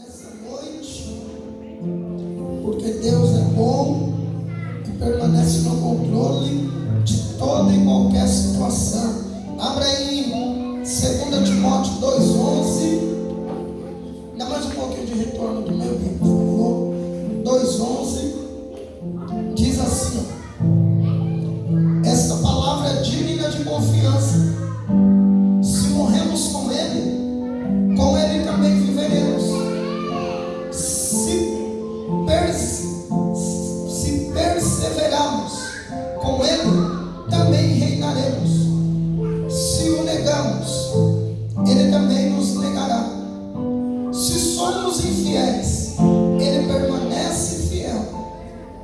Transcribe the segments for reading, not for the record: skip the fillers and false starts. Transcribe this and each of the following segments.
nessa noite, porque Deus é bom e permanece no controle de toda e qualquer situação. Abra aí 2 Timóteo 2,11. Dá mais um pouquinho de retorno do meu vídeo, por favor. 2,11 diz assim: esta palavra é digna de confiança. Se morremos com Ele também viveremos. Se perseverarmos com Ele, também reinaremos. Se o negamos, Ele também nos negará. Se somos infiéis, Ele permanece fiel,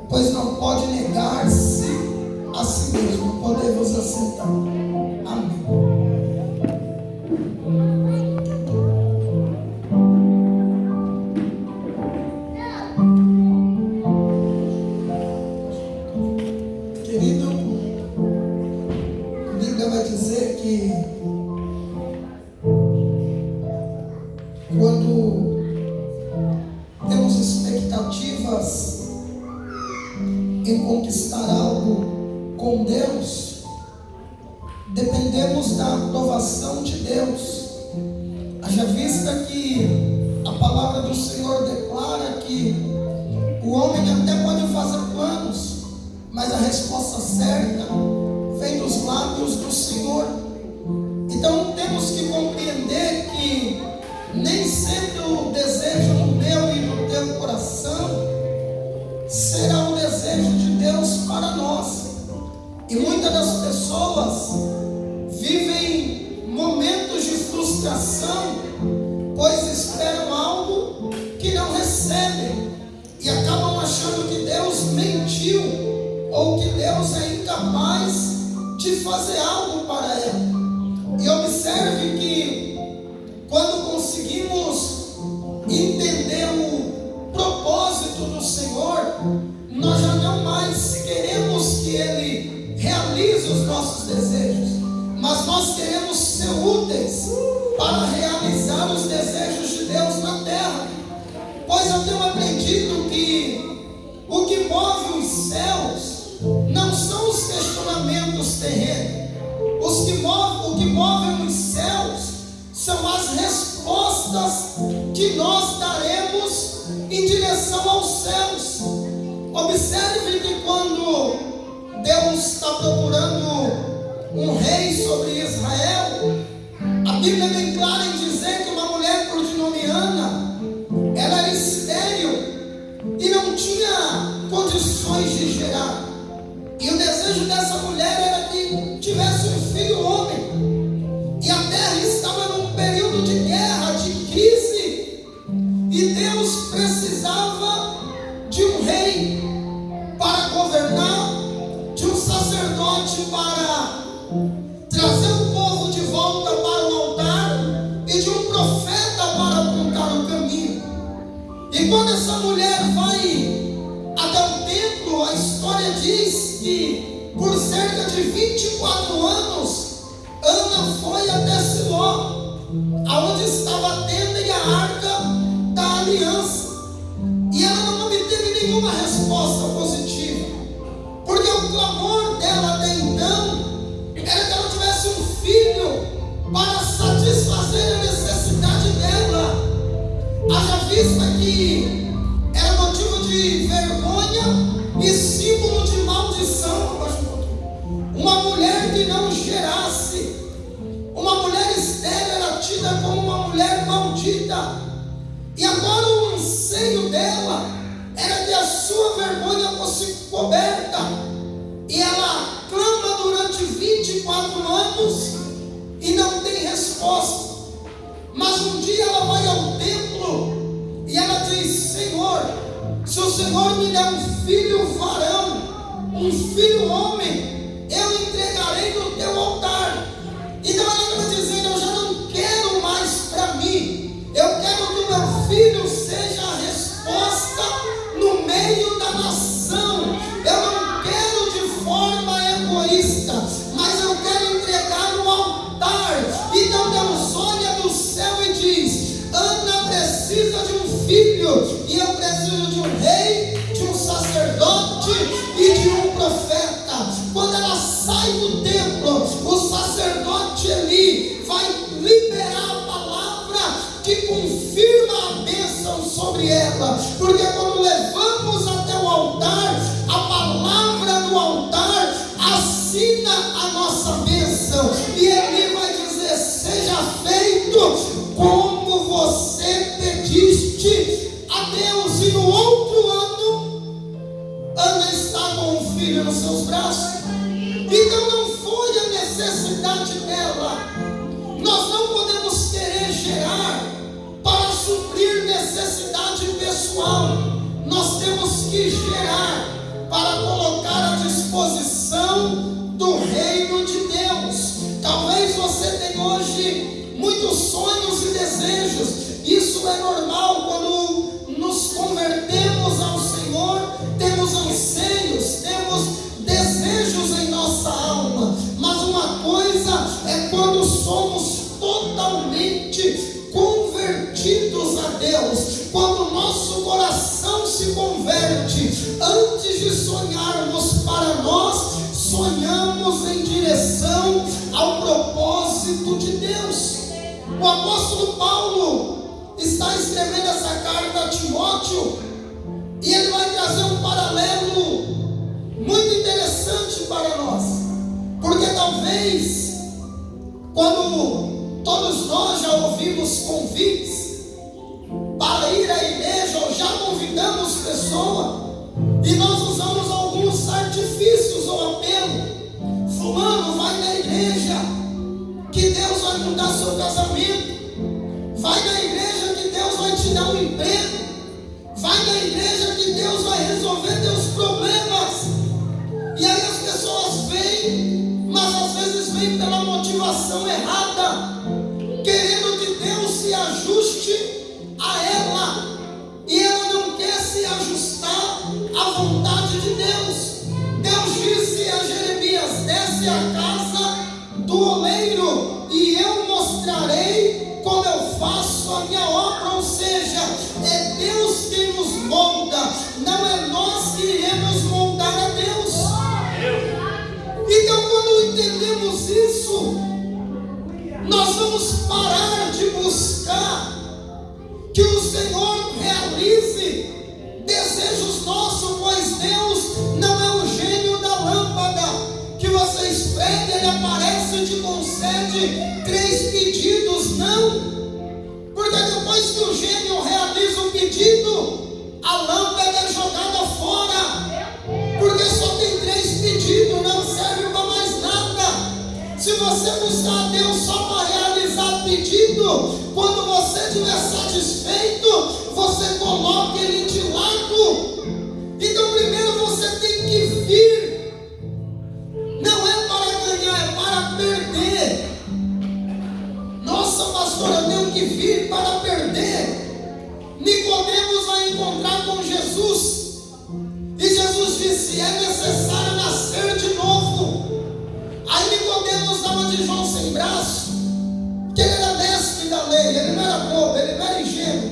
pois não pode negar-se a si mesmo. Podemos assentar. Amém. Querido, a Bíblia vai dizer que quando temos expectativas em conquistar algo com Deus, dependemos da aprovação de Deus. Haja vista que a palavra do Senhor declara que o homem até pode fazer planos, mas a resposta certa vem dos lábios do Senhor. Então temos que compreender que nem sempre o desejo do meu e do teu coração será o desejo de Deus para nós. E muitas das pessoas vivem momentos de frustração, pois esperam algo que não recebem e acabam achando que Deus mentiu ou que Deus é incapaz de fazer algo para ela. E observe que quando conseguimos entender o propósito do Senhor, nós já não mais queremos que Ele realize os nossos desejos, mas nós queremos ser úteis para realizar os desejos de Deus na terra. Pois eu tenho aprendido que o que move os céus não são os questionamentos terrenos. O que move os céus são as respostas que nós daremos em direção aos céus. Observe que quando Deus está procurando um rei sobre Israel, a Bíblia é bem clara em dizer que uma mulher plutinomiana, ela era estéril e não tinha condições de gerar. E o desejo dessa mulher era que tivesse um filho homem. E a terra estava num período de guerra, de crise. E Deus precisava de um rei para governar, de um sacerdote para trazer o povo de volta para o altar e de um profeta para apontar o caminho. E quando essa mulher vai até o templo, a história diz que por cerca de 24 anos, Ana foi até Siló, aonde estava a tenda e a arca da aliança. E ela não obteve nenhuma resposta positiva, porque o clamor dela até então era que ela tivesse um filho para satisfazer a necessidade dela. Haja vista que era motivo de vergonha e símbolo de maldição. Uma mulher que não gerasse, uma mulher estéril, era tida como uma mulher maldita. E agora o anseio dela era que a sua vergonha fosse coberta. E ela clama durante 24 anos e não tem resposta. Mas um dia ela vai ao templo e ela diz: Senhor, se o Senhor me der um filho varão, um filho homem, eu entregarei no teu altar. Então ela está dizendo: eu já não quero mais para mim, eu quero que o meu filho seja a resposta no meio da nação. Eu não quero de forma egoísta, mas eu quero entregar no altar. Então Deus olha do céu e diz: Ana precisa de um filho sacerdote e de um profeta. Quando ela sai do templo, o sacerdote Eli vai liberar a palavra que confirma a bênção sobre ela, porque quando levamos até o altar, a palavra do altar assina a nossa bênção, e Eli vai dizer: seja feito como você pediste a Deus. E no outro ano, Ana está com um filho nos seus braços. Então não foi a necessidade dela. Nós não podemos querer gerar para suprir necessidade pessoal. Nós temos que gerar para colocar à disposição do reino de Deus. Talvez você tenha hoje muitos sonhos e desejos. Isso é normal. Quando nos convertemos ao Senhor, temos anseios, temos desejos em nossa alma. Mas uma coisa é quando somos totalmente convertidos a Deus, quando o nosso coração se converte. Antes de sonharmos para nós, sonhamos em direção ao propósito de Deus. O apóstolo Paulo está escrevendo essa carta a Timóteo, e ele vai trazer um paralelo muito interessante para nós, porque talvez quando todos nós já ouvimos convites para ir à igreja, ou já convidamos pessoa, e nós usamos alguns artifícios ou apelo: fulano, vai na igreja que Deus vai mudar seu casamento, vai na igreja que Deus vai te dar um emprego, vai na igreja que Deus vai resolver teus problemas. E aí as pessoas vêm, mas às vezes vêm pela motivação errada, querendo que Deus se ajuste a ela, e ela não quer se ajustar à vontade de Deus. Deus disse a Jeremias: desce à casa do oleiro e eu mostrarei como eu faço a minha obra. Ou seja, é Deus quem nos molda, não é nós que iremos moldar a Deus. Então, quando entendemos isso, nós vamos parar de buscar que o Senhor realize desejos nossos, pois Deus não é o gênio da lâmpada que você esfrega, ele aparece e te concede 3 pedidos. Não, porque depois que o gênio realiza o pedido, a lâmpada é jogada fora, porque só tem 3 pedidos, não serve para mais nada. Se você buscar a Deus só para realizar pedido, quando você estiver satisfeito, você coloca ele de lado. Então primeiro você tem que vir, não é para ganhar, é para perder. Nossa, pastor, eu tenho que vir para perder. Nicodemos vai encontrar com Jesus, e Jesus disse: é necessário nascer de novo. Aí Nicodemos dava de João sem braço, que ele era mestre da lei, ele não era bobo, ele não era ingênuo.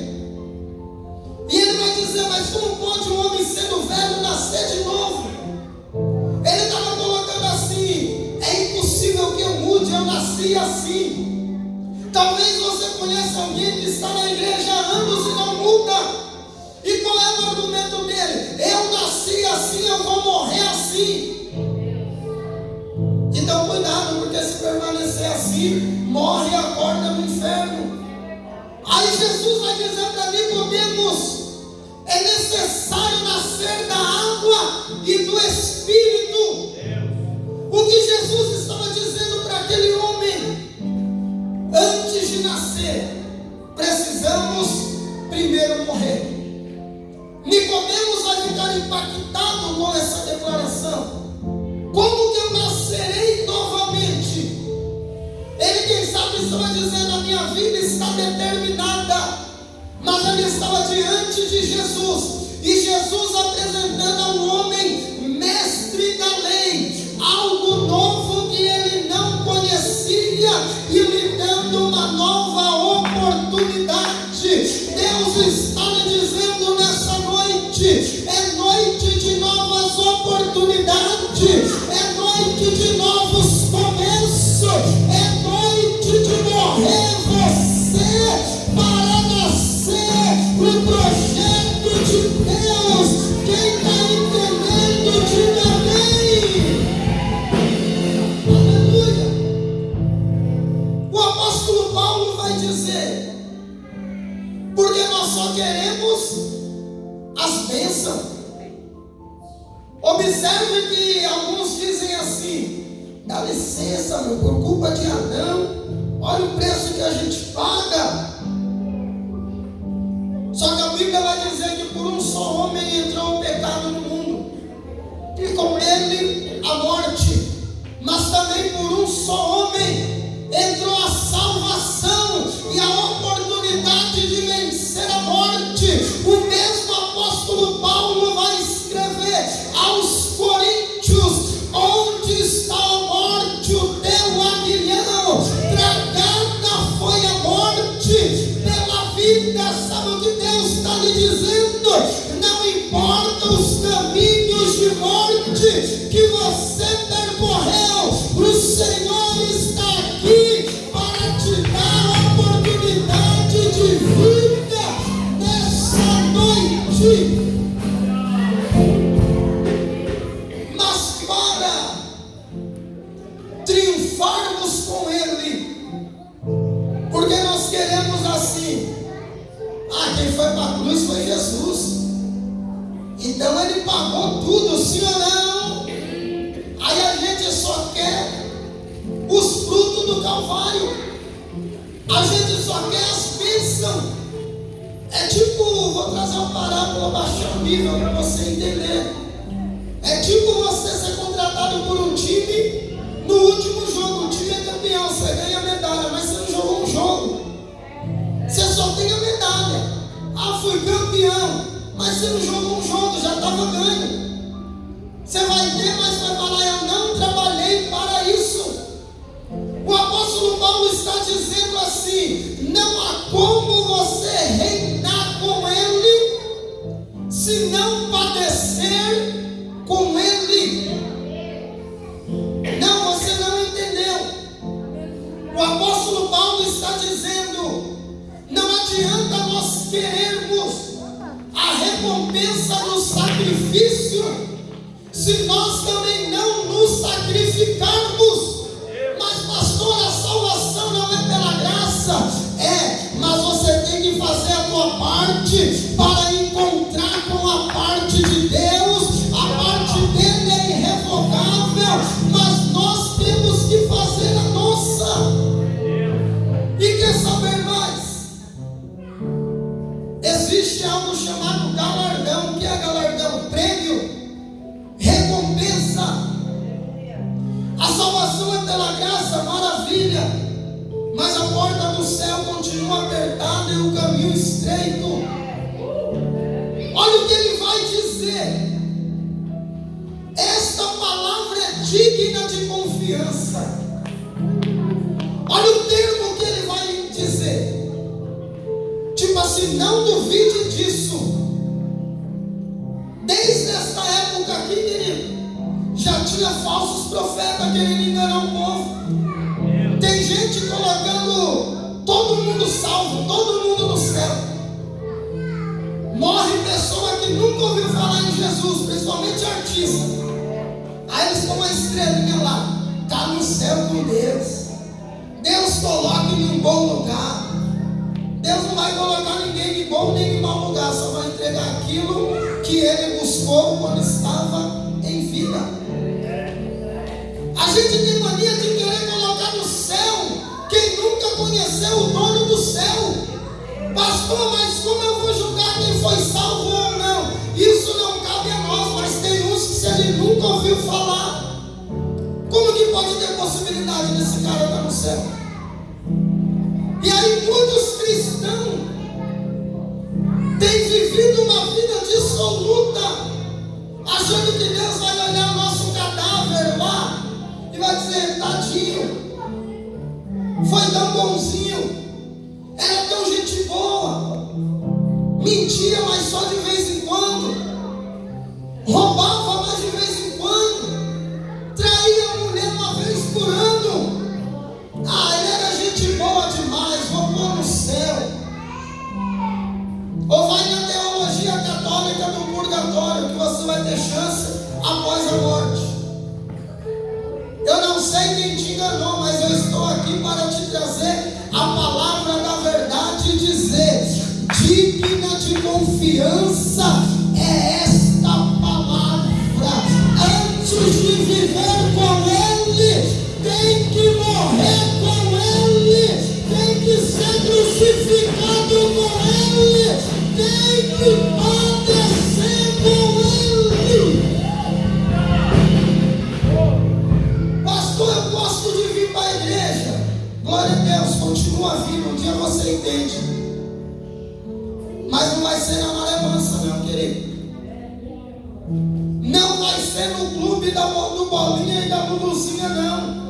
E ele vai dizer: mas como pode um homem sendo velho nascer de novo? Ele estava colocando assim: é impossível que eu mude, eu nasci assim. Talvez você conheça alguém que está na igreja há anos e não muda. E qual é o argumento dele? Eu nasci assim, eu vou morrer assim. Então cuidado, porque se permanecer assim, morre e acorda no inferno. Aí Jesus vai dizer para Nicodemos: é necessário nascer da água e do Espírito. O que Jesus estava dizendo para aquele homem? Antes de nascer, precisamos primeiro morrer. Nicodemos vai ficar impactado com essa declaração. Como que eu nascerei novamente? Ele, quem sabe, estava dizendo: a minha vida está determinada. Mas ele estava diante de Jesus, e Jesus apresentando a um homem mestre da lei algo novo que ele não conhecia, e lhe dando uma nova oportunidade. Deus está lhe dizendo nessa noite: é noite de novas oportunidades. bênção. Observe que alguns dizem assim: dá licença, meu, por culpa de Adão, olha o preço que a gente paga. Só que a Bíblia vai dizer que por um só homem entrou o pecado no mundo, e com ele a morte. Mas também por um só homem entrou a salvação e a oportunidade de vencer a morte. O mesmo apóstolo Paulo vai escrever aos Coríntios: onde está a morte, o teu aguilhão? Tragada foi a morte pela vida. Sabe o que Deus está lhe dizendo? Não importa os caminhos de morte que você percorreu, o Senhor está aqui para te dar a oportunidade de vida nessa noite. Mas para triunfarmos com Ele, porque nós queremos assim: quem foi para a cruz foi Jesus, então Ele pagou tudo, sim ou não? Aí a gente só quer os frutos do Calvário, a gente só quer as bênçãos. É tipo, vou trazer uma parábola, baixar o nível para você entender. É tipo você ser contratado por um time, no último jogo o time é campeão, você ganha medalha, mas você não jogou um jogo, você só tem a medalha. Fui campeão, mas você não jogou um jogo, já estava ganho. Você vai ter, mas vai falar: eu não trabalhei para isso. O apóstolo Paulo está dizendo assim: não há como você reinar com Ele se não padecer com Ele. Não, você não entendeu. O apóstolo Paulo está dizendo: não adianta nós querermos a recompensa do sacrifício se nós também não nos sacrificarmos. Mas pastor, a salvação não é pela graça. Mas você tem que fazer a tua parte para encontrar com a parte de Deus. A parte dele é irrevogável, mas nós temos que fazer a nossa. E quer saber mais? Existe algo chamado galardão. O que é galardão? Prêmio, recompensa. A salvação é pela graça, maravilha, mas a porta do céu continua apertada e o caminho estreito. Olha o que ele vai dizer: esta palavra é digna de confiança. Olha o termo que ele vai dizer. Tipo assim, não duvide disso. Desde esta época aqui, querido, já tinha falsos profetas querendo enganar o povo. Tem gente colocando todo mundo salvo, todo mundo no céu. Morre pessoa que nunca ouviu falar em Jesus, principalmente artista. Aí eles com uma estrelinha lá: está no céu com Deus. Deus coloca em um bom lugar. Deus não vai colocar ninguém em bom nem em mau lugar, só vai entregar aquilo que ele buscou quando estava em vida. A gente tem mania de querer colocar no céu quem nunca conheceu o dono do céu. Pastor, mas como eu vou julgar quem foi salvo ou não? Isso não cabe a nós, mas tem uns que se ele nunca ouviu falar, como que pode ter possibilidade desse cara estar no céu? E aí muitos cristãos têm vivido uma vida dissoluta, achando que Deus vai olhar o nosso cadáver lá e vai dizer: tadinho, foi tão bonzinho, era tão gente boa, mentia, mas só de vez em quando, roubava, mas de vez em quando, traía a mulher uma vez por ano. Ele era gente boa demais, vou pôr no céu. Ou vai na teologia católica do purgatório, que você vai ter chance após a morte. Eu não sei quem te enganou, mas eu estou aqui para te trazer a palavra da verdade e dizer: digna de confiança é essa de ser crucificado com Ele, tem que padecer com Ele. Pastor, eu gosto de vir para a igreja. Glória a Deus, continua vindo, um dia você entende. Mas não vai ser na malemança, meu querido. Não vai ser no clube do Bolinha e da Duduzinha, não.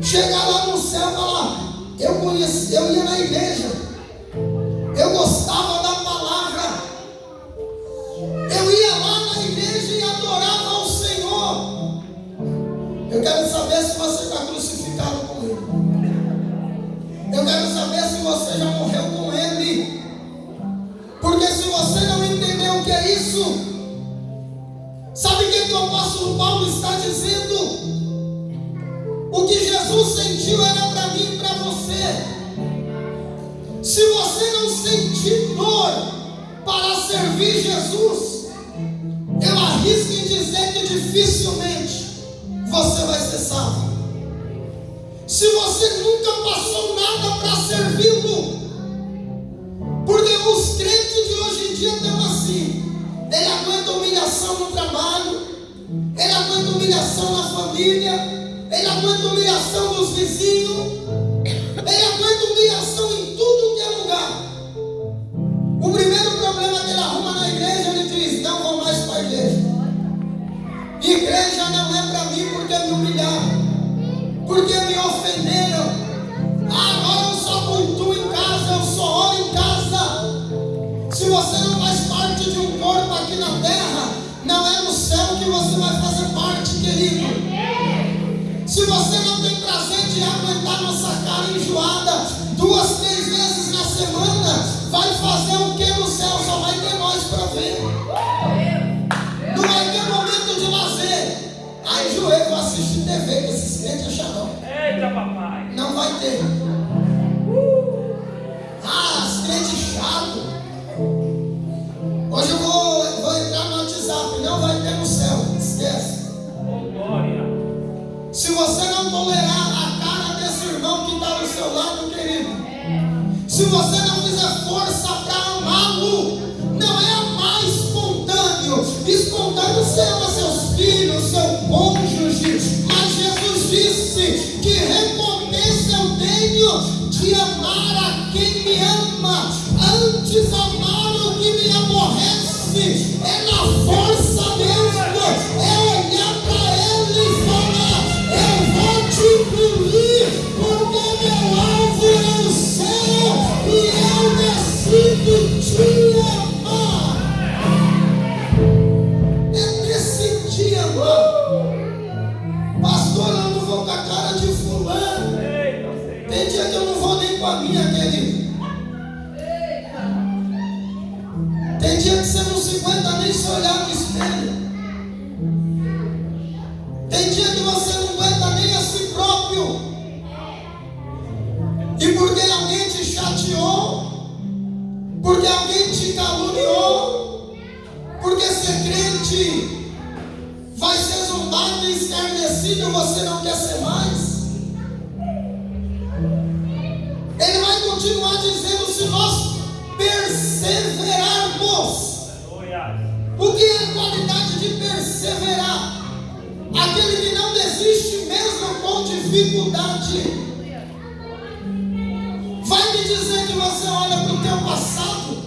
Chegar lá no céu e falar, eu ia na igreja, eu gostava da palavra, eu ia lá na igreja e adorava ao Senhor. Eu quero saber se você está crucificado com Ele. Eu quero saber se você já morreu com Ele. Porque se você não entendeu o que é isso, sabe o que o apóstolo Paulo está dizendo? O que Jesus sentiu era para mim e para você. Se você não sentir dor para servir Jesus, eu arrisco em dizer que dificilmente você vai ser salvo. Se você nunca passou nada para servi-lo, porque os crentes de hoje em dia estão assim. Ele aguenta humilhação no trabalho, ele aguenta humilhação na família, ele aguenta humilhação dos vizinhos, ele aguenta humilhação em tudo que é lugar. O primeiro problema que ele arruma na igreja, ele diz, não vou mais para a igreja. Igreja não é para mim porque me humilharam, porque me ofenderam. Agora eu só cultuo em casa, eu só oro em casa. Se você não faz parte de um corpo aqui na terra, não é no céu que você vai fazer parte, querido. Se você não tem prazer de aguentar nossa cara enjoada 2, 3 vezes na semana, vai fazer o que no céu? Só vai ter nós para ver. Não vai ter momento de lazer. Aí enjoei, vou assistir TV com esses crentes acharam. Eita, papai. Não vai ter. Os crentes chatos. Hoje eu vou entrar no WhatsApp. Não vai ter no céu. Esquece. Glória. Se você não tolerar a cara desse irmão que está do seu lado, querido, se você não fizer força para amá-lo, não é amar espontâneo. Espontâneo você ama seus filhos, seu cônjuge, mas Jesus disse que recompensa eu tenho de amar a quem me ama, antes amar o que me aborrece. É na força mesmo, é olhar para Ele e falar, eu vou te engolir, porque meu alvo é o céu e eu decido te amar. É decidir amar. Pastor, eu não vou com a cara de fulano. Tem dia que eu não vou nem com a minha, querido. Tem dia que você não se aguenta nem se olhar no espelho. Tem dia que você não aguenta nem a si próprio. E porque alguém te chateou, porque alguém te caluniou, porque ser crente vai ser zombado e escarnecido, você não quer ser mais. Ele vai continuar dizendo, se nós perseverarmos. O que é a qualidade de perseverar? Aquele que não desiste mesmo com dificuldade. Vai me dizer que você olha para o teu passado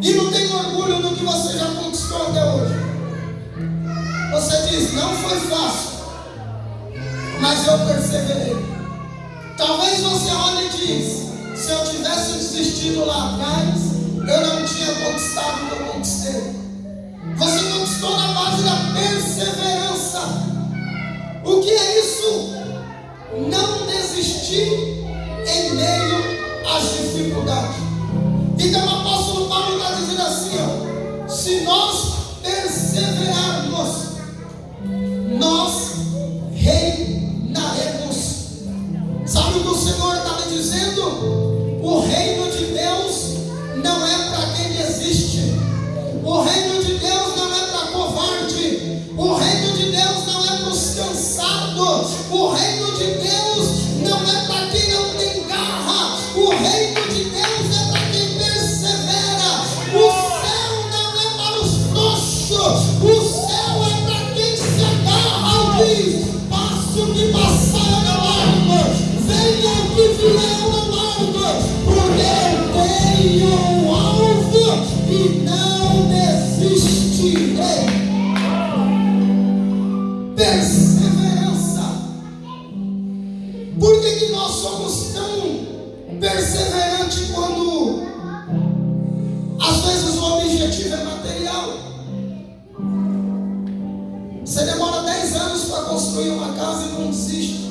e não tem orgulho do que você já conquistou até hoje. Você diz, não foi fácil, mas eu perseverei. Talvez você olhe e diz, se eu tivesse desistido lá atrás, eu não tinha conquistado o que eu conquistei. Você conquistou na base da perseverança. O que é isso? Não desistir em meio às dificuldades. Então o apóstolo Paulo está dizendo assim, ó, se nós perseverarmos, nós reinaremos. Sabe o que o Senhor está me dizendo? O reino de Deus não é para quem desiste. O reino de Deus não é para covarde. O reino de Deus não é para os cansados. O reino de Deus não é para quem não tem garra. diz: passe o que passar eu não largo, venha o que vier eu não largo, porque eu tenho um alvo e não desistirei. Perseverança. Por que nós somos tão perseverantes quando às vezes o objetivo é material? Você demora 10 anos para construir uma casa e não desiste,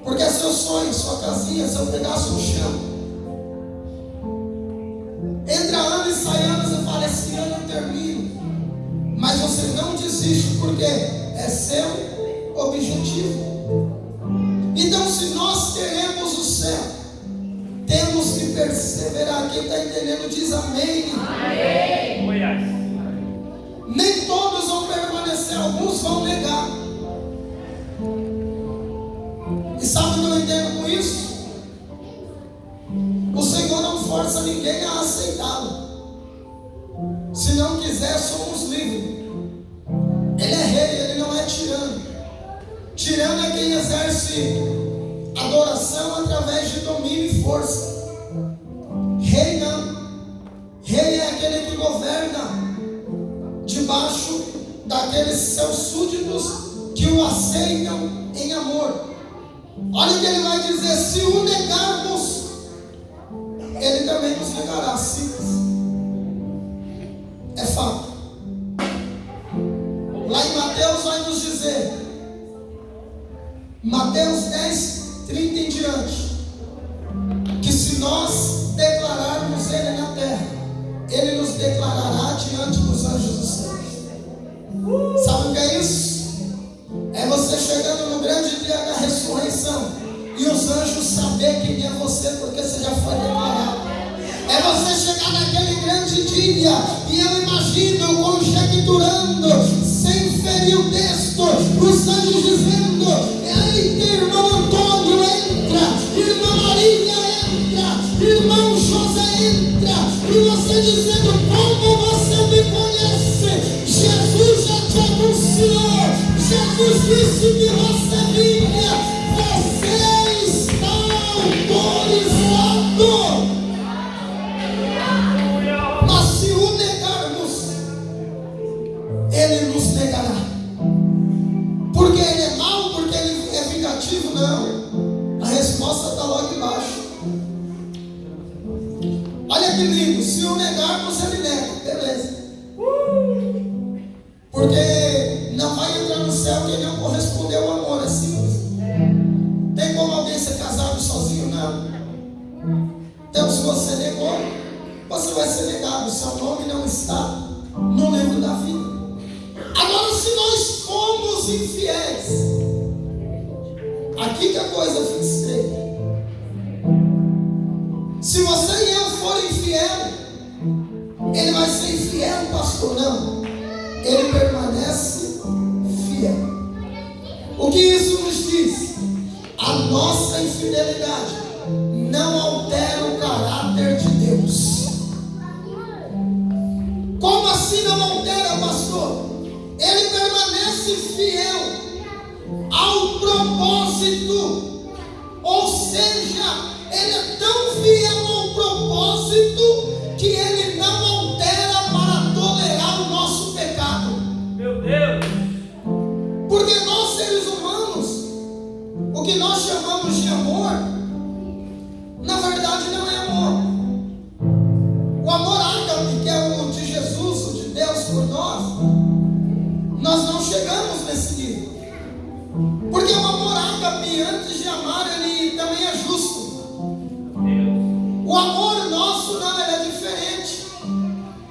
porque é seu sonho, sua casinha, seu pedaço no chão. Entra ano e sai anos e fala: esse ano eu termino. Mas você não desiste, porque é seu objetivo. Então, se nós queremos o céu, temos que perseverar. Quem está entendendo diz amém. Amém. Nem todos vão permanecer, alguns vão negar. E sabe o que eu entendo com isso? O Senhor não força ninguém a aceitá-lo. Se não quiser, somos livres. Ele é rei, ele não é tirano. Tirano é quem exerce adoração através de domínio e força. Rei não. Rei é aquele que governa debaixo daqueles seus súditos que o aceitam em amor. Olha o que ele vai dizer: se o negarmos, ele também nos negará. Simples. É fato. Lá em Mateus vai nos dizer, Mateus 10, 30 em diante, que se nós declararmos ele na terra, ele nos declarará diante dos anjos do céu. Sabe o que é isso? É você chegando no grande dia da ressurreição e os anjos saber quem é você, porque você já foi declarado. É você chegar naquele grande dia e eu imagino, conjecturando, sem ferir o texto, os anjos dizendo: eita, irmão Antônio entra, irmã Maria entra, irmão José entra, e você dizendo: como você me conhece? Jesus já te anunciou, Jesus disse que você vinha, você está autorizado. Mas se o negarmos, ele nos negará. Porque ele é mau, porque ele é vingativo? Não. A resposta está logo embaixo. Olha que lindo. Se o negarmos, ele nega. Beleza. Porque não vai entrar no céu quem não correspondeu ao amor. É simples. Tem como alguém ser casado sozinho? Não. Então, se você negou, você vai ser negado. Seu nome não está no livro da vida. Agora, se nós fomos infiéis, aqui que a coisa fica estreita. Se você e eu for infiel, ele vai ser infiel, pastor? Não. Ele permanece fiel. O que isso nos diz? A nossa infidelidade não altera o caráter de Deus. Como assim não altera, pastor? Ele permanece fiel ao propósito. Ou seja, ele é tão fiel ao propósito que ele não altera para tolerar o nosso pecado. Meu Deus! Porque nós, seres humanos, o que nós chamamos de amor, na verdade não é amor. O amor ágape, que é o de Jesus, o de Deus por nós não chegamos nesse nível. Porque o amor ágape, antes de amar, ele também é justo. O amor nosso não, ele é diferente.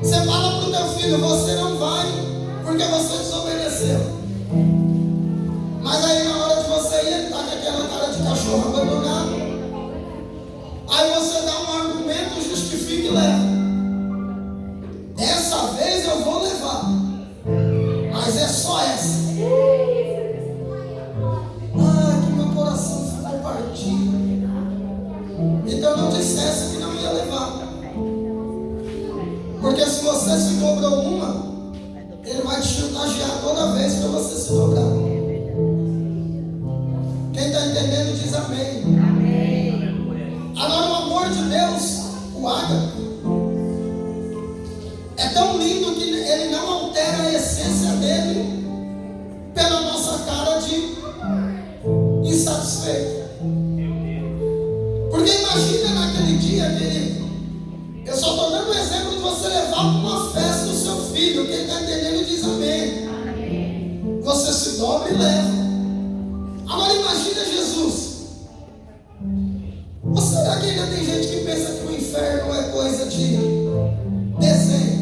Você fala para o teu filho: você não vai, porque você desobedeceu. Mas aí na hora de você ir, ele está com aquela cara de cachorro abandonado. Aí você dá um argumento, justifica e leva. Dessa vez eu vou levar, mas é só essa. Ai, que meu coração ficou partido. Então não dissesse que não ia levar. Porque se você se dobrou uma, ele vai te chantagear toda vez para você se dobrar. de insatisfeito. Porque imagina naquele dia, querido, eu só estou dando um exemplo de você levar para uma festa o seu filho. Quem está entendendo diz amém. Você se dobra e leva. Agora imagina Jesus. Ou será que ainda tem gente que pensa que o inferno é coisa de desenho?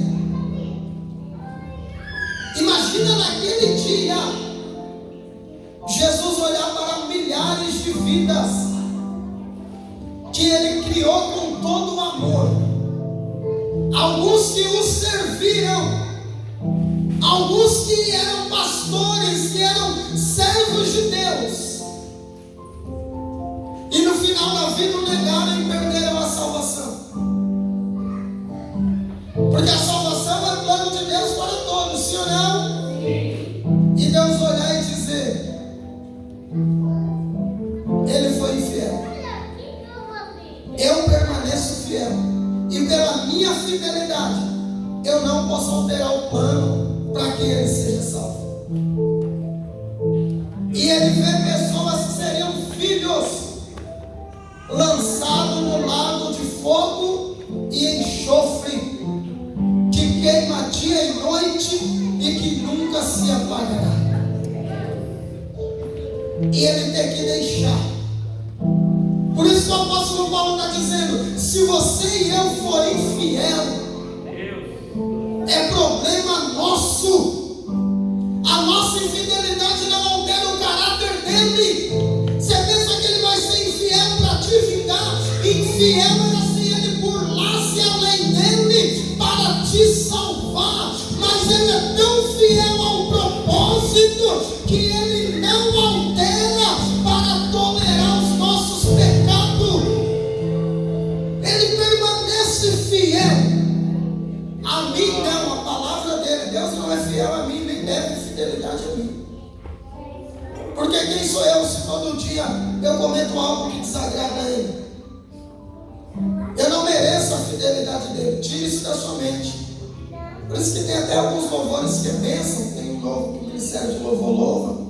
Imagina naquele dia Jesus olhar para milhares de vidas que Ele criou com todo o amor. Alguns que o serviram, alguns que eram pastores, que eram servos de Deus, e no final da vida o negaram e perderam a salvação. Porque a salvação é plano de Deus para todos, sim ou não? E Deus olhar e dizer: ele foi infiel, eu permaneço fiel, e pela minha fidelidade eu não posso alterar o plano para que ele seja salvo. E ele vê pessoas que seriam filhos lançados no lago de fogo e enxofre, que queima dia e noite e que nunca se apagará. E ele tem que deixar. Por isso que o apóstolo Paulo está dizendo: se você e eu for infiel, é problema nosso. A nossa infidelidade não altera o caráter dele. Você pensa que ele vai ser infiel para te vingar? Infiel era se ele burlasse a lei dele para te salvar. Mas ele é tão fiel ao propósito que ele não altera para tolerar os nossos pecados. Ele permanece fiel. A mim não, a palavra dele. Deus não é fiel a mim, nem deve fidelidade a mim. Porque quem sou eu se todo dia eu cometo algo que desagrada a ele? Eu não mereço a fidelidade dele. Tire isso da sua mente. Por isso que tem até alguns louvores que é bênção. Tem um novo ministério de louvor, louva.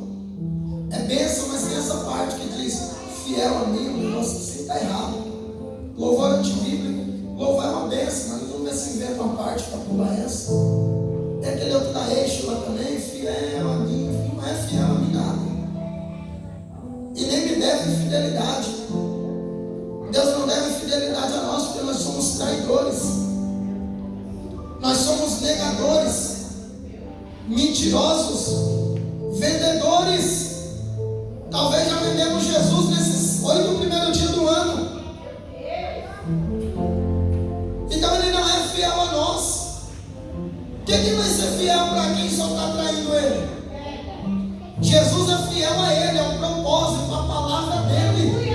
É bênção, mas tem essa parte que diz fiel a mim. O negócio assim está errado. Louvor antibíblico. Louvor é uma bênção, mas não se inventa uma parte para pular essa. Tem aquele outro da eixo lá também, fiel a mim, não é fiel a mim nada. E nem me deve fidelidade. Deus não deve fidelidade a nós, porque nós somos traidores. Nós somos negadores, mentirosos, vendedores. Talvez já vendemos Jesus nesses 8 primeiros dias do ano. Então ele não é fiel a nós. Quem vai ser fiel para quem só está traindo ele? Jesus é fiel a ele, é um propósito, a palavra dele.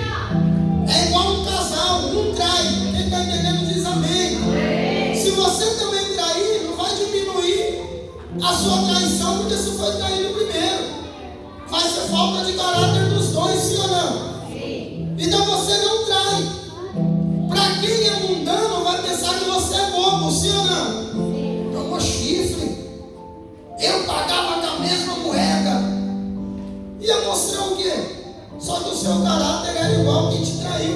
É igual um casal, um trai. Quem está entendendo diz amém. Se você também trair, não vai diminuir a sua traição, porque você foi traído primeiro. Vai ser falta de caráter dos dois, sim ou não? Então você não trai. Para quem é mundano, vai pensar que você é bobo, sim ou não? Tomou chifre. Eu pagava com a mesma moeda. Ia mostrar o quê? Só que o seu caráter era igual quem te traiu.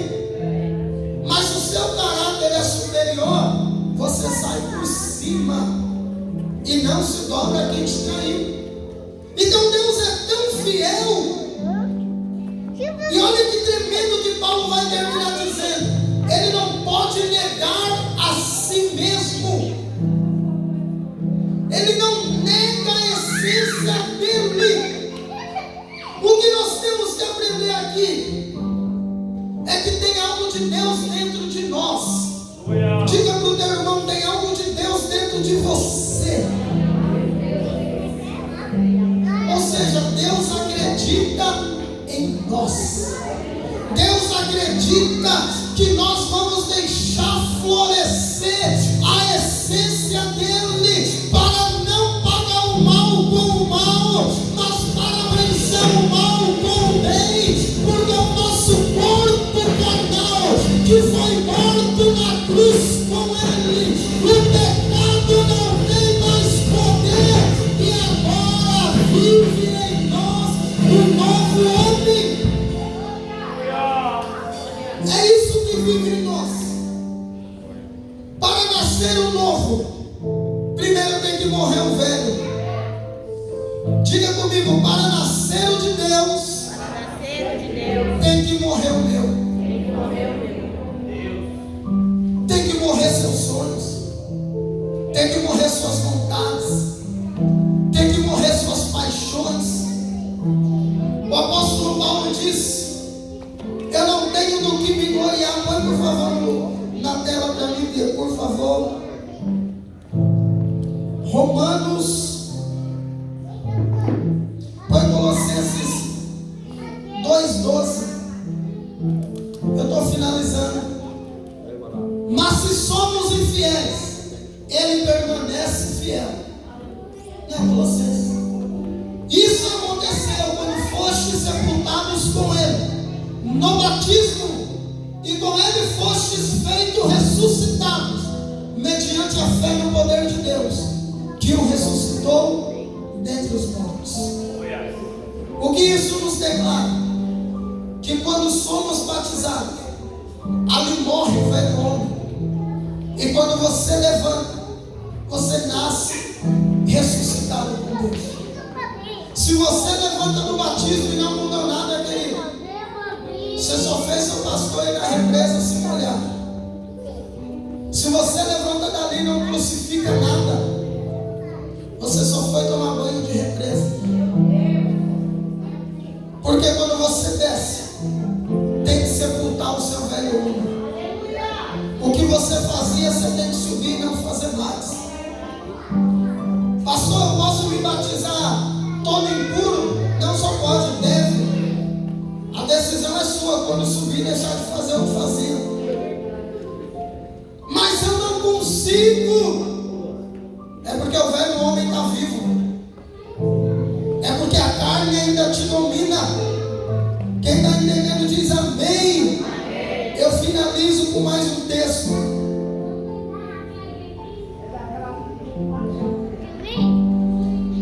Mas se o seu caráter é superior, você sai por cima e não se dobra a quem te traiu. Então Deus é tão fiel. E olha que tremendo que Paulo vai terminar dizendo: ele não pode negar a si mesmo. Ele não nega a essência dele. O que nós temos que aprender aqui é que tem algo de Deus dentro de nós. Diga para o teu irmão: tem algo de Deus dentro de você. Ou seja, Deus acredita em nós. Deus acredita que nós vamos deixar florescer a essência dele, para não pagar o mal com o mal, mas para vencer o mal com o bem. Porque o nosso corpo carnal, que foi morto na cruz com ele, o pecado não tem mais poder, e agora vive em nós o vive em nós. Para nascer o novo, primeiro tem que morrer o velho. Diga comigo, para nascer o de Deus, tem que morrer o meu. Tem que morrer seus sonhos. Tem que morrer suas vontades. Tem que morrer suas paixões. O apóstolo Paulo disse: eu não tenho do que me gloriar. Põe por favor na tela para mim, por favor. Romanos, põe Colossenses 2,12. Eu estou finalizando. Mas se somos infiéis, Ele permanece fiel. Não, Colossenses. Isso aconteceu quando fostes sepultados com Ele no batismo, e com Ele fostes feitos ressuscitados, mediante a fé no poder de Deus, que o ressuscitou dentre os mortos. O que isso nos declara? Que quando somos batizados, ali morre o velho homem. E quando você levanta, você nasce ressuscitado com Deus. Se você levanta no batismo e não mudou nada, querido, você só fez seu pastor ir na represa se molhar. Se você levanta dali e não crucifica nada, você só foi tomar banho de represa. Porque quando você desce, tem que sepultar o seu velho homem. O que você fazia, você tem que subir e não fazer mais. Pastor, eu posso me batizar todo impuro? Não, só pode, deve. A decisão é sua quando subir e deixar de fazer o que fazia. Mas eu não consigo. É porque o velho homem está vivo. É porque a carne ainda te domina. Quem está entendendo diz amém. Eu finalizo com mais um texto.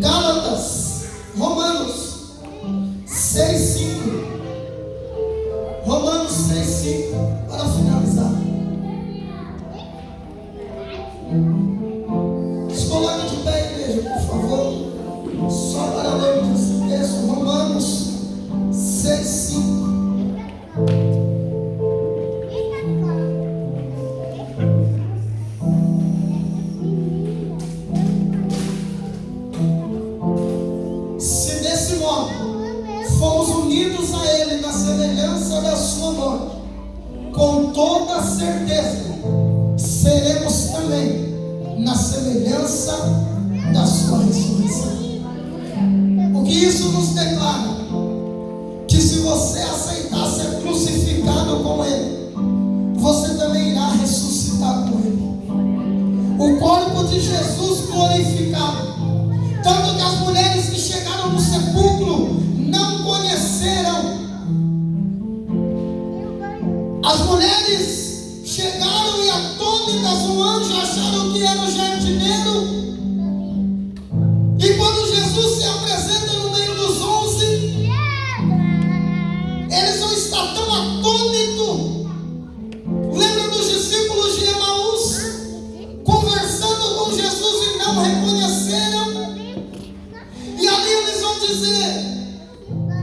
Gálatas, Romanos 6,5. Romanos 6,5. Para finalizar. Se coloque de pé, igreja, por favor. Só para lermos esse texto. Romanos 6,5. Se desse modo fomos unidos a Ele na semelhança da sua morte, com toda certeza seremos também na semelhança da sua ressurreição. O que isso nos declara? Que se você aceitar ser crucificado com Ele, você também irá ressuscitar com Ele. O corpo de Jesus glorificado. Tanto que as mulheres que chegaram no sepulcro não conheceram. As mulheres chegaram e atônitas, o anjo acharam que era o jardineiro. E quando Jesus se apresenta no meio dos 11, eles não estão tão atônitos. Lembra dos discípulos de Emaús conversando com Jesus e não reconheceram? E ali eles vão dizer: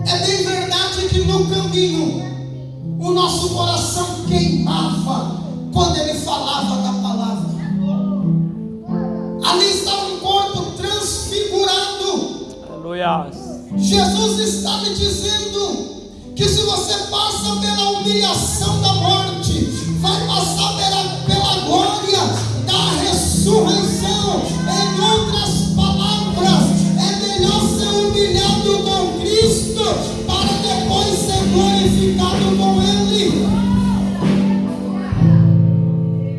é bem verdade que no caminho o nosso coração queimava quando Ele falava da palavra. Ali estava um corpo transfigurado. Aleluia. Jesus está me dizendo que se você passa pela humilhação da morte, vai passar pela glória da ressurreição. Em outras palavras, é melhor ser humilhado com Cristo para depois ser glorificado com Ele.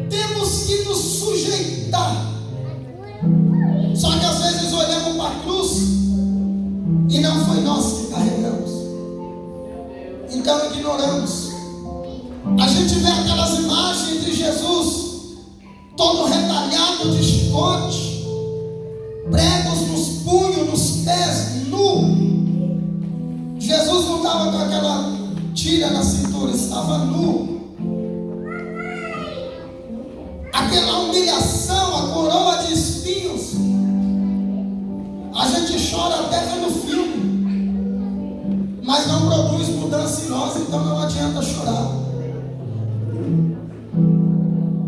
Temos que nos sujeitar. Só que às vezes olhamos para a cruz e não foi nós que carregamos. Então ignoramos. A gente vê aquelas imagens de Jesus todo retalhado de chicote, pregos nos punhos, nos pés, nu. Jesus não estava com aquela tira na cintura, estava nu. aquela humilhação, a coroa de espinhos. A gente chora até vendo filme, mas não produz mudança em nós, então não adianta chorar.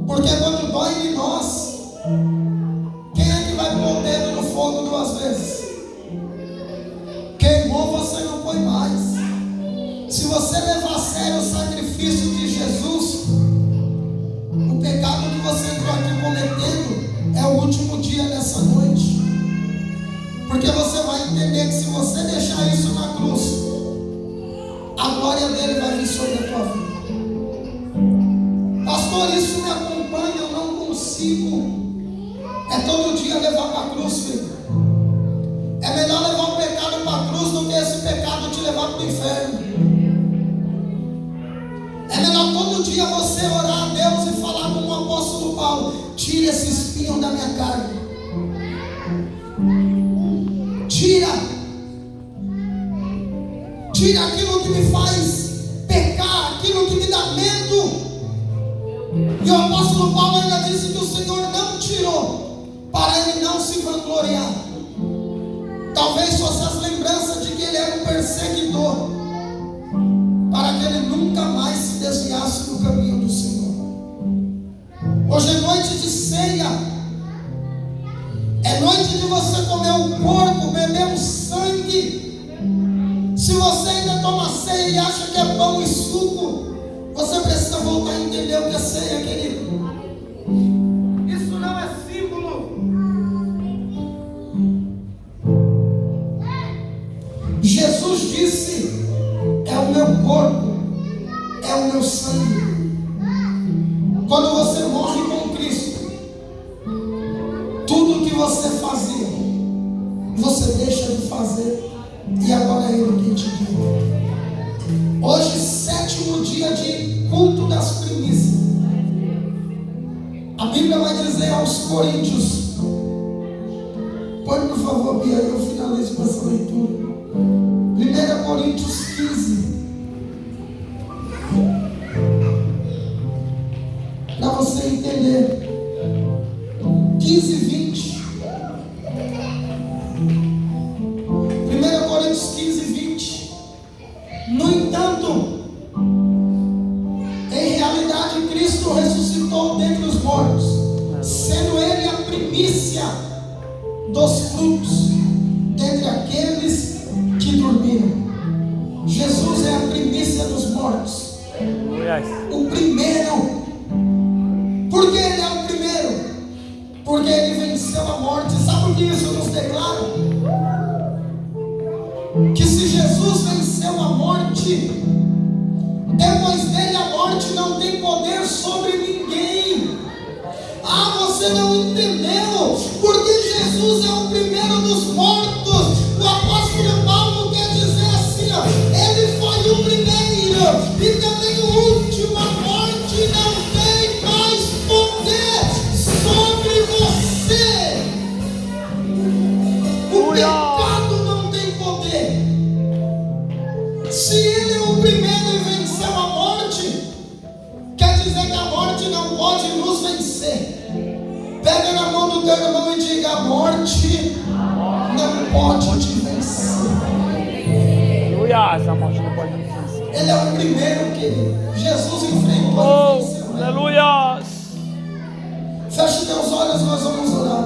Porque quando dói em nós, quem é que vai pôr o dedo no fogo 2 vezes? Queimou, você não põe mais. Se você levar a sério o sacrifício de Jesus, o pecado que você entrou aqui cometendo é o último dia dessa noite. Porque você vai entender que se você deixar isso na cruz, a glória dele vai vir sobre a tua vida. Pastor, isso me acompanha, eu não consigo. É todo dia levar para a cruz, filho. É melhor levar o pecado para a cruz do que esse pecado te levar para o inferno. É melhor todo dia você orar a Deus e falar como o apóstolo Paulo: tira esse espinho da minha carne. Tira aquilo que me faz pecar, aquilo que me dá medo. E o apóstolo Paulo ainda disse que o Senhor não tirou para ele não se vangloriar. Talvez fosse as lembranças de que ele era um perseguidor, para que ele nunca mais se desviasse do caminho do Senhor. Hoje é noite de ceia, é noite de você comer o corpo, beber o sangue. Se você ainda toma ceia e acha que é pão e suco, você precisa voltar a entender o que é ceia, querido. Isso não é símbolo. Jesus disse: é o meu corpo, é o meu sangue. Quando você morre com Cristo, tudo que você fazia, você deixa de fazer, e agora é Ele quem te guia. Hoje, 7º dia de culto das primícias. A Bíblia vai dizer aos Coríntios, põe por favor, Bia, eu finalizo com essa leitura. 1 Coríntios 15, para você entender. 15, 20. 1 Coríntios 15, 20. No entanto, em realidade Cristo ressuscitou dentre os mortos, sendo Ele a primícia dos frutos dentre aqueles que dormiram. Jesus é a primícia dos mortos, o primeiro. Por que Ele é o primeiro? Porque Ele venceu a morte. Sabe o que isso nos declara? Que se Jesus venceu a morte, depois dele a morte não tem poder sobre ninguém. Ah, você não entendeu? Porque Jesus é o primeiro dos mortos. O apóstolo Paulo quer dizer assim, ó, ele foi o primeiro e também o último. A morte não tem mais poder sobre você. O pecado não tem poder. Se ele é o primeiro e venceu a morte, quer dizer que a morte não pode nos vencer. Pega na mão do teu irmão e diga: a morte não pode te vencer. Ele é o primeiro que Jesus enfrentou e venceu. Aleluia. Feche teus olhos, nós vamos orar.